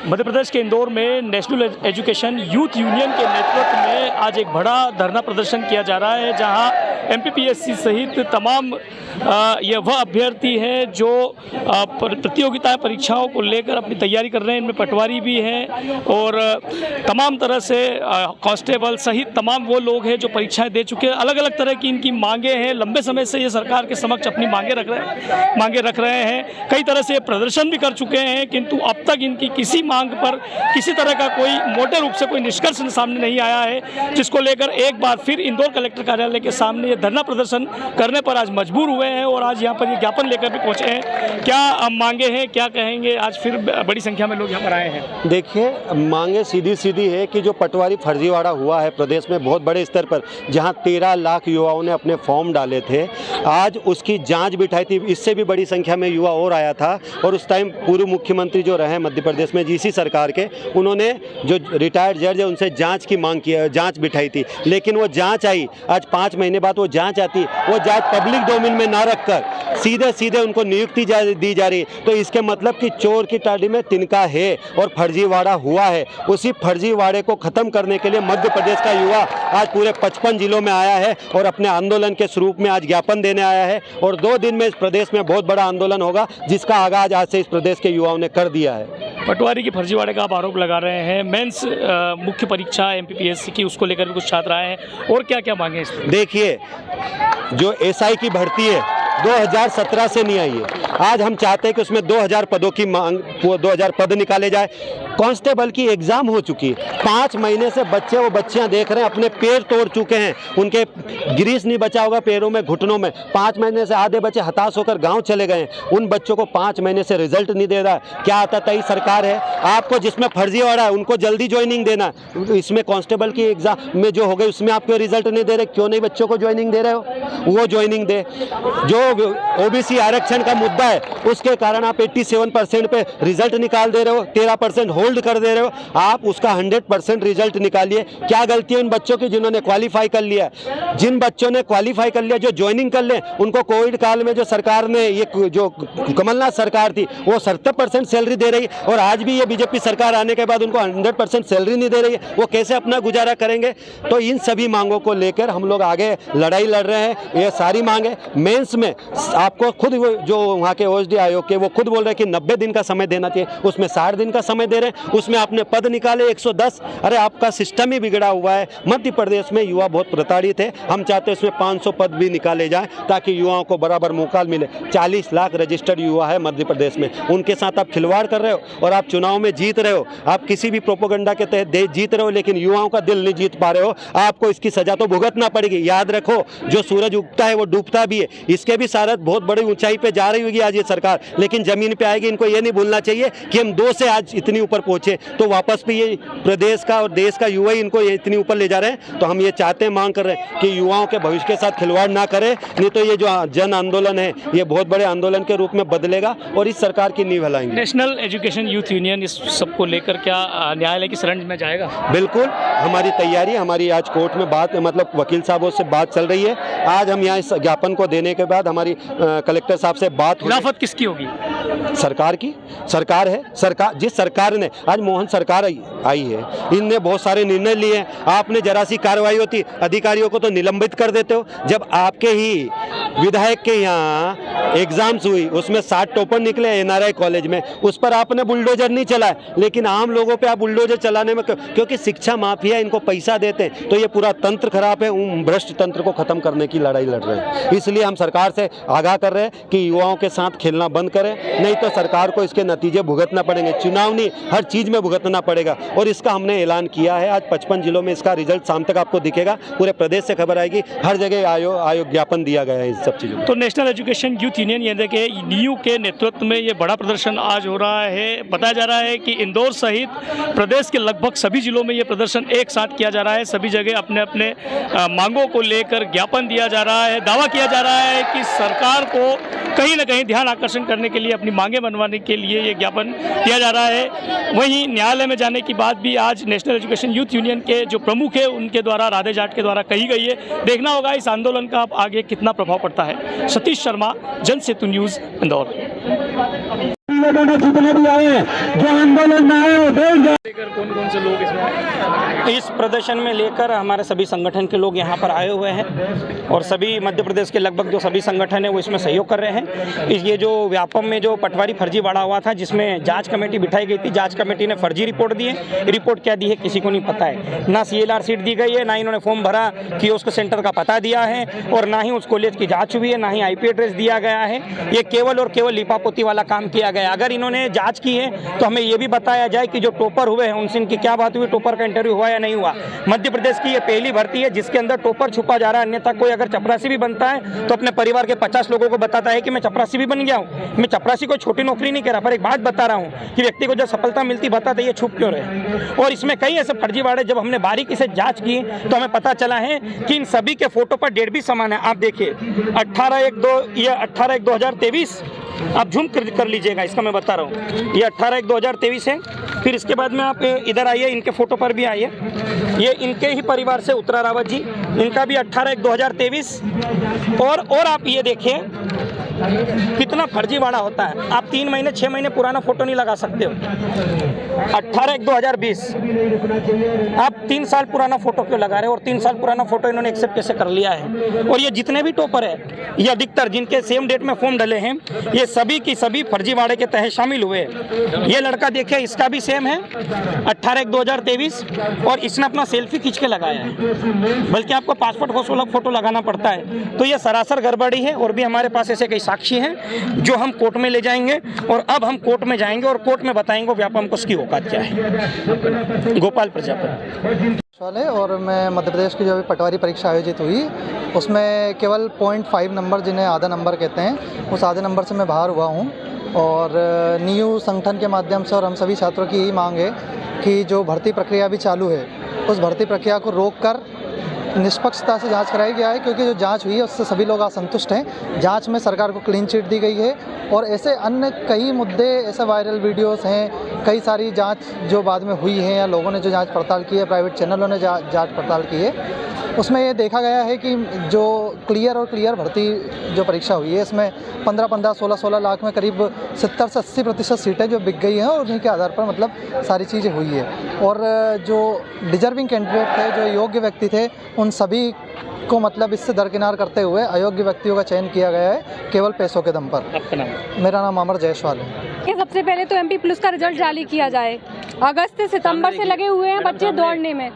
मध्य प्रदेश के इंदौर में national education youth union के नेतृत्व में आज एक बड़ा धरना प्रदर्शन किया जा रहा है, जहां एमपीपीएससी सहित तमाम ये वह अभ्यर्थी हैं जो प्रतियोगिता परीक्षाओं को लेकर अपनी तैयारी कर रहे हैं। इनमें पटवारी भी हैं और तमाम तरह से कांस्टेबल सहित तमाम वो लोग हैं जो परीक्षाएं दे चुके हैं। अलग अलग तरह की इनकी मांगे हैं, लंबे समय से ये सरकार के समक्ष अपनी मांगे रख रहे हैं। कई तरह से प्रदर्शन भी कर चुके हैं, किंतु अब तक इनकी किसी मांग पर किसी तरह का कोई मोटे रूप से कोई निष्कर्ष सामने नहीं आया है, जिसको लेकर एक बार फिर इंदौर कलेक्टर कार्यालय के सामने ये धरना प्रदर्शन करने पर आज मजबूर हुए हैं और आज यहाँ पर ये ज्ञापन लेकर भी पहुंचे हैं। क्या मांगे हैं, क्या कहेंगे? आज फिर बड़ी संख्या में लोग यहाँ पर आए हैं। देखिए, मांगे सीधी सीधी है कि जो पटवारी फर्जीवाड़ा हुआ है प्रदेश में बहुत बड़े स्तर पर, जहाँ 13 लाख युवाओं ने अपने फॉर्म डाले थे, आज उसकी जांच बिठाई थी। इससे भी बड़ी संख्या में युवा और आया था और उस टाइम पूर्व मुख्यमंत्री जो रहे मध्य प्रदेश में इसी सरकार के, उन्होंने जो रिटायर्ड जज है उनसे जांच की मांग की, जांच बिठाई थी। लेकिन वो जांच आई, आज 5 महीने बाद वो जांच आती, वो जांच पब्लिक डोमेन में ना रखकर सीधे सीधे उनको नियुक्ति दी जा रही। तो इसके मतलब कि चोर की टाड़ी में तिनका है और फर्जीवाड़ा हुआ है। उसी फर्जीवाड़े को खत्म करने के लिए मध्य प्रदेश का युवा आज पूरे 55 जिलों में आया है और अपने आंदोलन के स्वरूप में आज ज्ञापन देने आया है। और 2 दिन में इस प्रदेश में बहुत बड़ा आंदोलन होगा, जिसका आगाज आज से इस प्रदेश के युवाओं ने कर दिया है। पटवारी की फर्जीवाड़े का आप आरोप लगा रहे हैं। मेंस मुख्य परीक्षा एमपीपीएससी की, उसको लेकर भी कुछ छात्र आए हैं, और क्या क्या मांगे? देखिए, जो एसआई की भर्ती है 2017 से नहीं आई है। आज हम चाहते हैं कि उसमें 2000 पदों की मांग, 2000 पद निकाले जाए। कांस्टेबल की एग्जाम हो चुकी है, 5 महीने से वो बच्चियां देख रहे हैं, अपने पैर तोड़ चुके हैं, उनके ग्रीस नहीं बचा होगा पैरों में, घुटनों में। 5 महीने से आधे बच्चे हताश होकर गांव चले गए हैं। उन बच्चों को 5 महीने से रिजल्ट नहीं दे रहा। क्या आताताई सरकार है आपको? जिसमें फर्जीवाड़ा है उनको जल्दी ज्वाइनिंग देना। इसमें कांस्टेबल की एग्जाम में जो हो गई उसमें आपको रिजल्ट नहीं दे रहे, क्यों नहीं बच्चों को ज्वाइनिंग दे रहे हो? वो ज्वाइनिंग दे। जो ओबीसी आरक्षण का मुद्दा है उसके कारण आप 87% पे रिजल्ट निकाल दे रहे हो, 13% होल्ड कर दे रहे हो। आप उसका 100% रिजल्ट निकालिए। क्या गलती है उन बच्चों की जिन्होंने क्वालिफाई कर लिया? जिन बच्चों ने क्वालिफाई कर लिया, जो ज्वाइनिंग कर ले, उनको कोविड काल में जो सरकार ने, ये जो कमलनाथ सरकार थी, वो 70% सैलरी दे रही, और आज भी ये बीजेपी सरकार आने के बाद उनको 100% सैलरी नहीं दे रही है। वो कैसे अपना गुजारा करेंगे? तो इन सभी मांगों को लेकर हम लोग आगे लड़ाई लड़ रहे हैं। ये सारी मांगे मेंस में आपको खुद जो वहाँ के ओएसडी आयोग के, वो खुद बोल रहे हैं कि 90 दिन का समय देना चाहिए, उसमें 60 दिन का समय दे रहे हैं। उसमें आपने पद निकाले 110। अरे आपका सिस्टम ही बिगड़ा हुआ है। मध्य प्रदेश में युवा बहुत प्रताड़ित है। हम चाहते हैं उसमें 500 पद भी निकाले जाएं ताकि युवाओं को बराबर मौका मिले। 40 लाख रजिस्टर्ड युवा है मध्य प्रदेश में, उनके साथ आप खिलवाड़ कर रहे हो और आप चुनाव में जीत रहे हो। आप किसी भी प्रोपेगेंडा के तहत जीत रहे हो, लेकिन युवाओं का दिल नहीं जीत पा रहे हो। आपको इसकी सजा तो भुगतना पड़ेगी। याद रखो, जो सूरज उगता है वो डूबता भी है। इसके भी सारा बहुत बड़ी ऊंचाई पे जा रही होगी आज ये सरकार, लेकिन जमीन पे आएगी। इनको ये नहीं भूलना चाहिए कि हम 2 से आज इतनी ऊपर पहुंचे, तो वापस भी ये प्रदेश का और देश का युवा ही इनको इतनी ऊपर ले जा रहे हैं। तो हम ये चाहते हैं, मांग कर रहे हैं कि युवाओं के भविष्य के साथ खिलवाड़ ना करें, नहीं तो ये जो जन आंदोलन है ये बहुत बड़े आंदोलन के रूप में बदलेगा और इस सरकार की नींव हिलाएंगे। नेशनल एजुकेशन यूथ यूनियन इस सबको लेकर क्या न्यायालय की शरण में जाएगा? बिल्कुल, हमारी तैयारी, हमारी आज कोर्ट में बात, मतलब वकील साहबों से बात चल रही है। आज हम यहाँ इस ज्ञापन को देने के बाद हमारी कलेक्टर साहब से बात। खिलाफत किसकी होगी? सरकार की। सरकार है, सरकार, जिस सरकार ने आज मोहन सरकार आई है, इनने बहुत सारे निर्णय लिए हैं। आपने जरा सी कार्रवाई होती, अधिकारियों को तो निलंबित कर देते हो। जब आपके ही विधायक के यहाँ एग्जाम्स हुई, उसमें 60 टॉपर निकले एनआरआई कॉलेज में, उस पर आपने बुलडोजर नहीं चलाया, लेकिन आम लोगों पे आप बुलडोजर चलाने में, क्योंकि शिक्षा माफिया इनको पैसा देते हैं, तो ये पूरा तंत्र खराब है। भ्रष्ट तंत्र को खत्म करने की लड़ाई लड़ रहे हैं। इसलिए हम सरकार से आगाह कर रहे हैं कि युवाओं के साथ खेलना बंद करें, नहीं तो सरकार को इसके नतीजे भुगतना पड़ेंगे। चुनाव नहीं, हर चीज में भुगतना पड़ेगा। और इसका हमने ऐलान किया है। आज 55 जिलों में इसका रिजल्ट शाम तक आपको दिखेगा। पूरे प्रदेश से खबर आएगी, हर जगह आयोग ज्ञापन दिया गया है इस सब चीजों। तो नेशनल एजुकेशन यूथ यूनियन यानी कि नीयू के नेतृत्व में ये बड़ा प्रदर्शन आज हो रहा है। बताया जा रहा है कि इंदौर सहित प्रदेश के लगभग सभी जिलों में ये प्रदर्शन एक साथ किया जा रहा है। सभी जगह अपने अपने मांगों को लेकर ज्ञापन दिया जा रहा है। दावा किया जा रहा है कि सरकार को कहीं ना कहीं ध्यान आकर्षण करने के लिए, अपनी मांगे मनवाने के लिए ये ज्ञापन दिया जा रहा है। वहीं न्यायालय में जाने की बात भी आज नेशनल एजुकेशन यूथ यूनियन के जो प्रमुख है उनके द्वारा, राधे जाट के द्वारा कही गई है। देखना होगा इस आंदोलन का अब आगे कितना प्रभाव पड़ता है। सतीश शर्मा, जनसेतु न्यूज़, इंदौर। लोगों ने जितने भी आए, जो आंदोलन में आए, कौन कौन से लोग इसमें इस प्रदर्शन में लेकर हमारे सभी संगठन के लोग यहाँ पर आए हुए हैं और सभी मध्य प्रदेश के लगभग जो सभी संगठन हैं वो इसमें सहयोग कर रहे हैं। ये जो व्यापम में जो पटवारी फर्जीवाड़ा हुआ था, जिसमें जांच कमेटी बिठाई गई थी, जांच कमेटी ने फर्जी रिपोर्ट दी है। रिपोर्ट क्या दी है किसी को नहीं पता है। ना CLR सीट दी गई है, ना इन्होंने फॉर्म भरा कियोस्क सेंटर का पता दिया है, और ना ही उस कॉलेज की जाँच हुई है, ना ही IP एड्रेस दिया गया है। ये केवल और केवल लिपापोती वाला काम किया गया। अगर इन्होंने जाँच की है तो हमें ये भी बताया जाए कि जो टॉपर हुए हैं उनसे इनकी क्या बात हुई, टॉपर का इंटरव्यू हुआ या नहीं हुआ। मध्य प्रदेश की ये पहली भर्ती है जिसके अंदर टॉपर छुपा जा रहा है। अन्यथा कोई अगर चपरासी भी बनता है तो अपने परिवार के 50 लोगों को बताता है कि मैं चपरासी भी बन गया हूँ। मैं चपरासी को छोटी नौकरी नहीं कह रहा, पर एक बात बता रहा हूँ कि व्यक्ति को जब सफलता मिलती बताते ये छुप क्यों रहे। और इसमें कई ऐसे फर्जीवाड़े जब हमने बारीकी से जांच की तो हमें पता चला है कि इन सभी के फोटो पर डेट भी समान है। आप देखिए 18/1/2023, आप झूम कर लीजिएगा, इसका मैं बता रहा हूँ। ये 18/1/2023 है। फिर इसके बाद में आप इधर आइए, इनके फोटो पर भी आइए। ये इनके ही परिवार से उत्तरा रावत जी, इनका भी 18/1/2023। और आप ये देखिए कितना फर्जीवाड़ा होता है। आप 3 महीने 6 महीने पुराना फोटो नहीं लगा सकते हो। 18/1/2020 आप 3 साल पुराना फोटो क्यों लगा रहे हो? और 3 साल पुराना फोटो इन्होंने एक्सेप्ट कैसे कर लिया है? और ये जितने भी टॉपर है, ये अधिकतर जिनके सेम डेट में फॉर्म डले हैं, ये सभी की सभी फर्जीवाड़े के तहत शामिल हुए। ये लड़का देखिए, इसका भी सेम है 18/1/2023, और इसने अपना सेल्फी खींच के लगाया है, बल्कि आपको पासपोर्ट फोटो लगाना पड़ता है। तो ये सरासर गड़बड़ी है। और भी हमारे पास ऐसे कई साक्षी हैं जो हम कोर्ट में ले जाएंगे, और अब हम कोर्ट में जाएंगे और कोर्ट में बताएंगे व्यापम को उसकी औकात क्या है। गोपाल प्रजापति वाले, और मैं मध्य प्रदेश की जो भी पटवारी परीक्षा आयोजित हुई उसमें केवल 0.5 नंबर, जिन्हें आधा नंबर कहते हैं, उस आधे नंबर से मैं बाहर हुआ हूँ। और नीयू संगठन के माध्यम से और हम सभी छात्रों की यही मांग है कि जो भर्ती प्रक्रिया भी चालू है उस भर्ती प्रक्रिया को रोककर निष्पक्षता से जांच कराई गया है, क्योंकि जो जांच हुई है उससे सभी लोग असंतुष्ट हैं। जांच में सरकार को क्लीन चिट दी गई है, और ऐसे अन्य कई मुद्दे, ऐसे वायरल वीडियोस हैं, कई सारी जांच जो बाद में हुई है या लोगों ने जो जांच पड़ताल की है, प्राइवेट चैनलों ने जांच पड़ताल की है, उसमें ये देखा गया है कि जो क्लियर भर्ती जो परीक्षा हुई है इसमें 15-15, 16-16 लाख में करीब 70 से 80% सीटें जो बिक गई हैं, और उन्हीं के आधार पर मतलब सारी चीज़ें हुई है। और जो डिजर्विंग कैंडिडेट थे, जो योग्य व्यक्ति थे, उन सभी को मतलब इससे दरकिनार करते हुए अयोग्य व्यक्तियों का चयन किया गया है केवल पैसों के दम पर। आपका नाम? मेरा नाम अमर जायसवाल है। सबसे पहले तो MP पुलिस का रिजल्ट जारी किया जाए। अगस्त से सितंबर से लगे हुए हैं बच्चे दौड़ने में,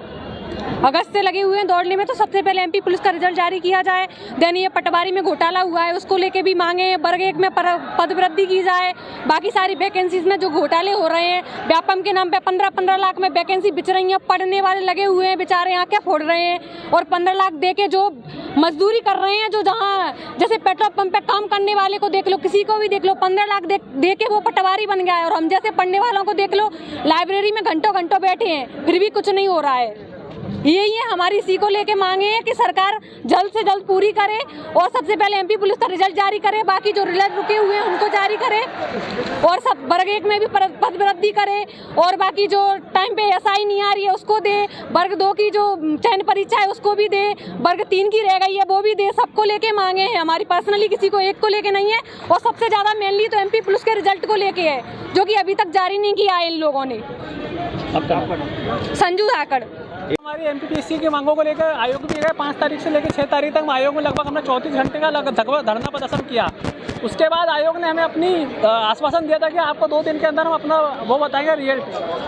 अगस्त से लगे हुए हैं दौड़ने में, तो सबसे पहले MP पुलिस का रिजल्ट जारी किया जाए। देन ये पटवारी में घोटाला हुआ है उसको लेके भी मांगे, वर्ग 1 में पद वृद्धि की जाए। बाकी सारी वैकेंसीज में जो घोटाले हो रहे हैं, व्यापम के नाम पे 15-15 लाख में वैकेंसी बिच रही हैं। पढ़ने वाले लगे हुए हैं बेचारे, आंखें फोड़ रहे हैं, और 15 लाख दे के जो मजदूरी कर रहे हैं, जो जहाँ जैसे पेट्रोल पंप पे काम करने वाले को देख लो, किसी को भी देख लो, 15 लाख दे के वो पटवारी बन गया है। और हम जैसे पढ़ने वालों को देख लो, लाइब्रेरी में घंटों घंटों बैठे हैं, फिर भी कुछ नहीं हो रहा है। यही है हमारी इसी को लेके मांगे हैं कि सरकार जल्द से जल्द पूरी करे, और सबसे पहले MP पुलिस का रिजल्ट जारी करे, बाकी जो रिजल्ट रुके हुए हैं उनको जारी करे, और सब वर्ग 1 में भी पद वृद्धि करे, और बाकी जो टाइम पे SI नहीं आ रही है उसको दे, वर्ग 2 की जो चयन परीक्षा है उसको भी दे, वर्ग 3 की रह गई है वो भी दे। सबको लेके मांगे हैं हमारी, पर्सनली किसी को एक को लेके नहीं है। और सबसे ज़्यादा मेनली तो MP पुलिस के रिजल्ट को लेके है, जो कि अभी तक जारी नहीं किया है इन लोगों ने। संजू धाकड़। हमारी MPPSC की मांगों को लेकर आयोग भी गए। 5 तारीख से लेकर 6 तारीख तक आयोग में लगभग हमने 34 घंटे का धरना प्रदर्शन किया। उसके बाद आयोग ने हमें अपनी आश्वासन दिया था कि आपको 2 दिन के अंदर हम अपना वो बताएंगे रिजल्ट,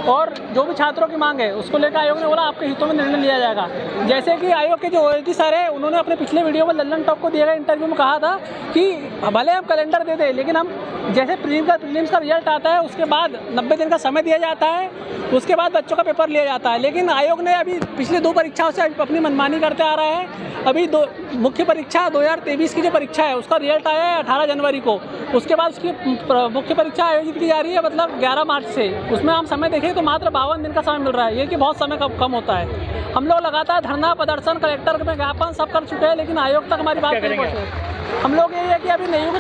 और जो भी छात्रों की मांग है उसको लेकर आयोग ने बोला आपके हितों में निर्णय लिया जाएगा। जैसे कि आयोग के जो OAD सर है, उन्होंने अपने पिछले वीडियो में लल्लन टॉप को दिए गए इंटरव्यू में कहा था कि भले हम कैलेंडर दे दें, लेकिन हम जैसे प्रीलिम्स का रिजल्ट आता है उसके बाद 90 दिन का समय दिया जाता है, उसके बाद बच्चों का पेपर लिया जाता है। लेकिन आयोग ने अभी पिछले 2 परीक्षाओं से अपनी मनमानी करते आ रहा है। अभी मुख्य परीक्षा 2023 की जो परीक्षा है उसका रिजल्ट आया है 18 जनवरी को, उसके बाद उसकी मुख्य परीक्षा आयोजित की जा रही है मतलब 11 मार्च से। उसमें हम समय देखें तो मात्र 52 दिन का समय मिल रहा है, ये कि बहुत समय कम होता है। हम लोग लगातार धरना प्रदर्शन, कलेक्टर में ज्ञापन सब कर चुके हैं, लेकिन आयोग तक हमारी बात नहीं पहुँची। हम लोग ये है कि अभी NIU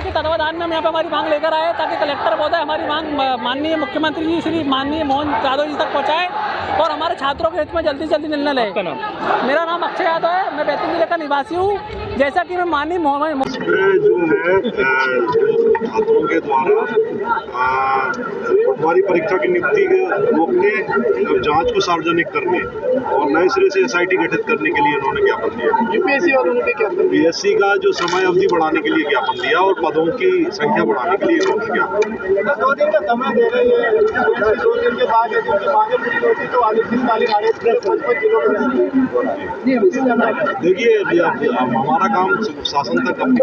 के तत्वाधान में हम यहाँ पर हमारी मांग लेकर आए, ताकि कलेक्टर महोदय हमारी मांग माननीय मुख्यमंत्री जी श्री माननीय मोहन यादव जी तक पहुँचाए, और हमारे छात्रों के हित में जल्दी से जल्दी निर्णय ले। मेरा नाम अक्षय यादव है, मैं बैतूल जिले का निवासी हूँ। जैसा कि मैं माननीय मोहम्मद जो है छात्रों के द्वारा पटवारी परीक्षा की नियुक्ति रोकने, जांच को सार्वजनिक करने और नए सिरे से एसआईटी गठित करने के लिए उन्होंने ज्ञापन दिया। यूपीएससी और उन्होंने क्या यूपीएससी का जो समय अवधि बढ़ाने के लिए ज्ञापन दिया और पदों की संख्या बढ़ाने के लिए उन्होंने ज्ञापन दिया। 2 दिन का समय दे रही है, 2 दिन के बाद यदि उनकी मांगे पूरी होती तो आदेशितकालीन आदेश 55 जिलों में देखिए हमारा काम शासन तक अपनी